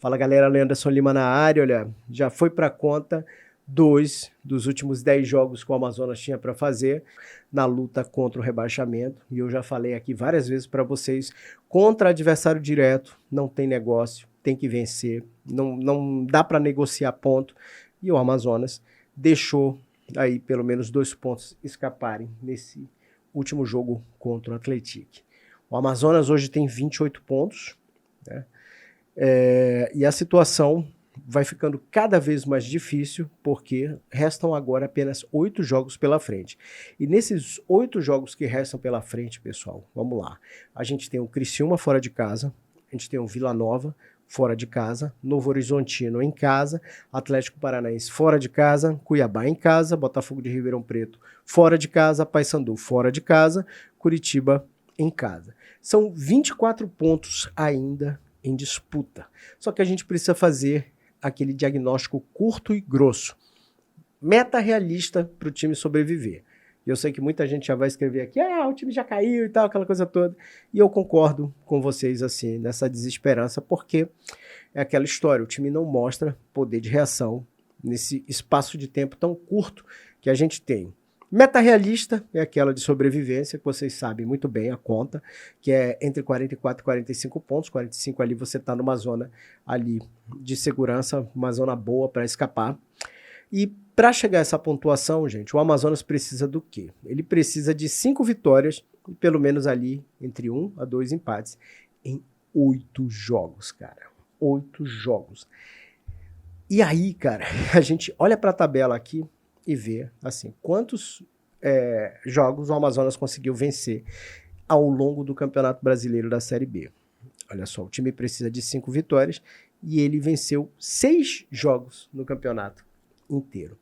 Fala galera, Leanderson Lima na área. Olha, já foi para conta 2 dos últimos 10 jogos que o Amazonas tinha para fazer na luta contra o rebaixamento. E eu já falei aqui várias vezes para vocês, contra adversário direto não tem negócio, tem que vencer, não dá para negociar ponto. E o Amazonas deixou aí pelo menos 2 pontos escaparem nesse último jogo contra o Atlético. O Amazonas hoje tem 28 pontos, né? E a situação vai ficando cada vez mais difícil, porque restam agora apenas 8 jogos pela frente. E nesses 8 jogos que restam pela frente, pessoal, vamos lá. A gente tem o Criciúma fora de casa, a gente tem o Vila Nova fora de casa, Novo Horizontino em casa, Atlético Paranaense fora de casa, Cuiabá em casa, Botafogo de Ribeirão Preto fora de casa, Paysandu fora de casa, Curitiba em casa. São 24 pontos ainda em disputa. Só que a gente precisa fazer aquele diagnóstico curto e grosso. Meta realista para o time sobreviver. E eu sei que muita gente já vai escrever aqui, o time já caiu e tal, aquela coisa toda. E eu concordo com vocês, assim, nessa desesperança, porque é aquela história, o time não mostra poder de reação nesse espaço de tempo tão curto que a gente tem. Meta realista é aquela de sobrevivência, que vocês sabem muito bem a conta, que é entre 44 e 45 pontos. 45 ali você está numa zona ali de segurança, uma zona boa para escapar. E para chegar a essa pontuação, gente, o Amazonas precisa do quê? Ele precisa de 5 vitórias e pelo menos ali entre 1 a 2 empates em 8 jogos, cara. 8 jogos. E aí, cara, a gente olha para a tabela aqui e ver, assim, quantos jogos o Amazonas conseguiu vencer ao longo do Campeonato Brasileiro da Série B. Olha só, o time precisa de 5 vitórias e ele venceu 6 jogos no campeonato inteiro.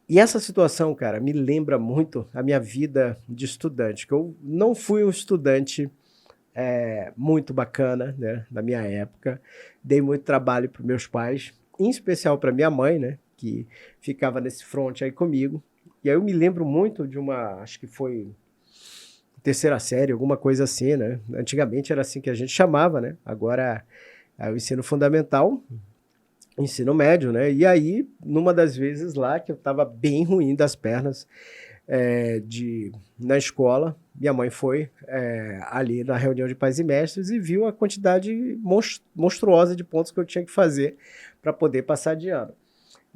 E essa situação, cara, me lembra muito a minha vida de estudante, que eu não fui um estudante muito bacana, né, na minha época. Dei muito trabalho para meus pais, em especial para minha mãe, né, que ficava nesse front aí comigo. E aí eu me lembro muito de acho que foi terceira série, alguma coisa assim, né? Antigamente era assim que a gente chamava, né? Agora é o ensino fundamental, ensino médio, né? E aí, numa das vezes lá, que eu estava bem ruim das pernas na escola, minha mãe foi ali na reunião de pais e mestres e viu a quantidade monstruosa de pontos que eu tinha que fazer para poder passar de ano.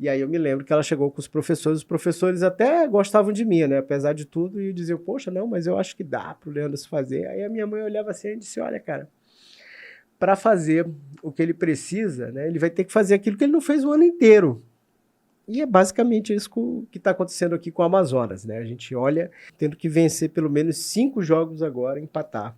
E aí eu me lembro que ela chegou com os professores até gostavam de mim, né, apesar de tudo, e diziam, poxa, não, mas eu acho que dá pro Leandro se fazer. Aí a minha mãe olhava assim e disse, olha, cara, para fazer o que ele precisa, né, ele vai ter que fazer aquilo que ele não fez o ano inteiro. E é basicamente isso que está acontecendo aqui com o Amazonas, né, a gente olha tendo que vencer pelo menos 5 jogos agora, empatar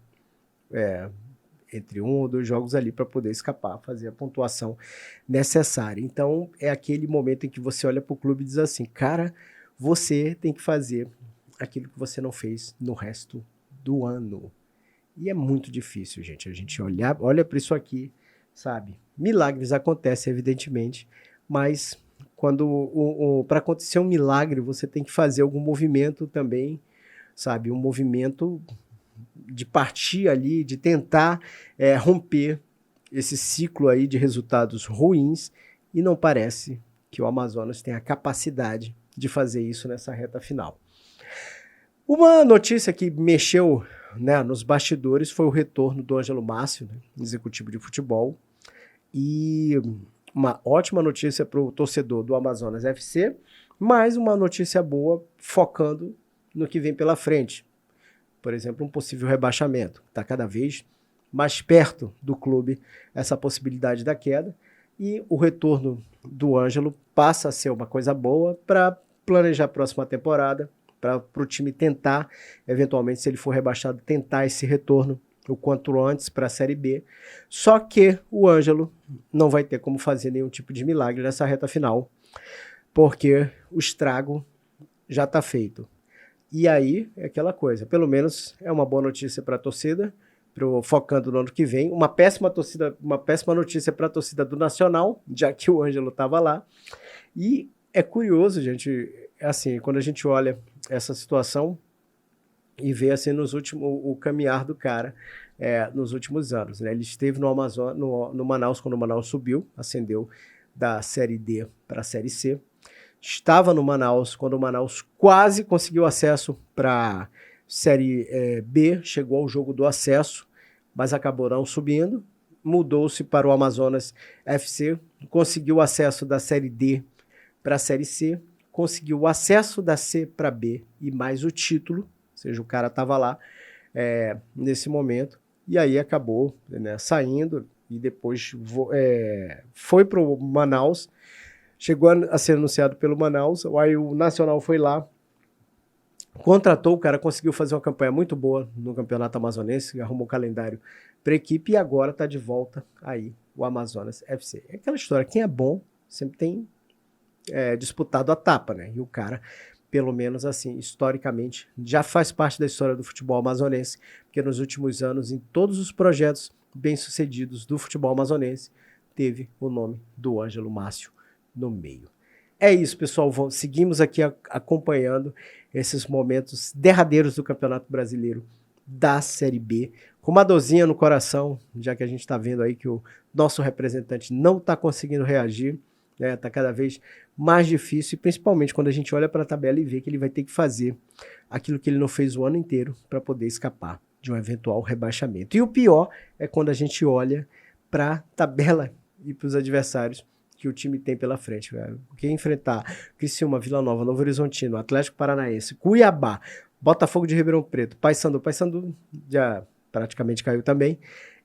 entre 1 ou 2 jogos ali para poder escapar, fazer a pontuação necessária. Então, é aquele momento em que você olha para o clube e diz assim, cara, você tem que fazer aquilo que você não fez no resto do ano. E é muito difícil, gente. A gente olha para isso aqui, sabe? Milagres acontecem, evidentemente, mas quando para acontecer um milagre, você tem que fazer algum movimento também, sabe? Um movimento de partir ali, de tentar romper esse ciclo aí de resultados ruins, e não parece que o Amazonas tem a capacidade de fazer isso nessa reta final. Uma notícia que mexeu, né, nos bastidores foi o retorno do Ângelo Márcio, né, executivo de futebol, e uma ótima notícia para o torcedor do Amazonas FC, mas uma notícia boa focando no que vem pela frente. Por exemplo, um possível rebaixamento. Está cada vez mais perto do clube essa possibilidade da queda, e o retorno do Ângelo passa a ser uma coisa boa para planejar a próxima temporada, para o time tentar, eventualmente, se ele for rebaixado, tentar esse retorno o quanto antes para a Série B. Só que o Ângelo não vai ter como fazer nenhum tipo de milagre nessa reta final, porque o estrago já está feito. E aí é aquela coisa, pelo menos é uma boa notícia para a torcida, focando no ano que vem, uma péssima notícia para a torcida do Nacional, já que o Ângelo estava lá. E é curioso, gente, assim, quando a gente olha essa situação, e ver assim o caminhar do cara nos últimos anos, né? Ele esteve no Manaus quando o Manaus subiu, ascendeu da Série D para a Série C. Estava no Manaus quando o Manaus quase conseguiu acesso para Série B, chegou ao jogo do acesso, mas acabou não subindo. Mudou-se para o Amazonas FC, conseguiu o acesso da Série D para a Série C, conseguiu o acesso da C para B e mais o título, ou seja, o cara estava lá nesse momento, e aí acabou, né, saindo, e depois foi para o Manaus, chegou a ser anunciado pelo Manaus, aí o Nacional foi lá, contratou o cara, conseguiu fazer uma campanha muito boa no Campeonato Amazonense, arrumou o calendário para a equipe e agora está de volta aí o Amazonas FC. É aquela história, quem é bom sempre tem disputado a tapa, né? E o cara, pelo menos assim, historicamente, já faz parte da história do futebol amazonense, porque nos últimos anos, em todos os projetos bem-sucedidos do futebol amazonense, teve o nome do Ângelo Márcio no meio. É isso, pessoal. Seguimos aqui acompanhando esses momentos derradeiros do Campeonato Brasileiro da Série B, com uma dorzinha no coração, já que a gente está vendo aí que o nosso representante não está conseguindo reagir, né? Está cada vez mais difícil, e principalmente quando a gente olha para a tabela e vê que ele vai ter que fazer aquilo que ele não fez o ano inteiro para poder escapar de um eventual rebaixamento. E o pior é quando a gente olha para a tabela e para os adversários que o time tem pela frente. Porque enfrentar Criciúma, Vila Nova, Novo Horizontino, Atlético Paranaense, Cuiabá, Botafogo de Ribeirão Preto, Paysandu já praticamente caiu também,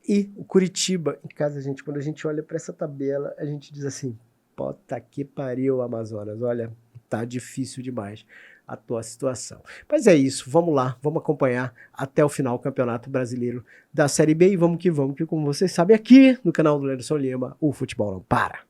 e o Curitiba em casa, gente, quando a gente olha para essa tabela, a gente diz assim, puta que pariu, Amazonas, olha, tá difícil demais a tua situação. Mas é isso, vamos lá, vamos acompanhar até o final o Campeonato Brasileiro da Série B e vamos, que como vocês sabem, aqui no canal do Lenderson Lima, o futebol não para.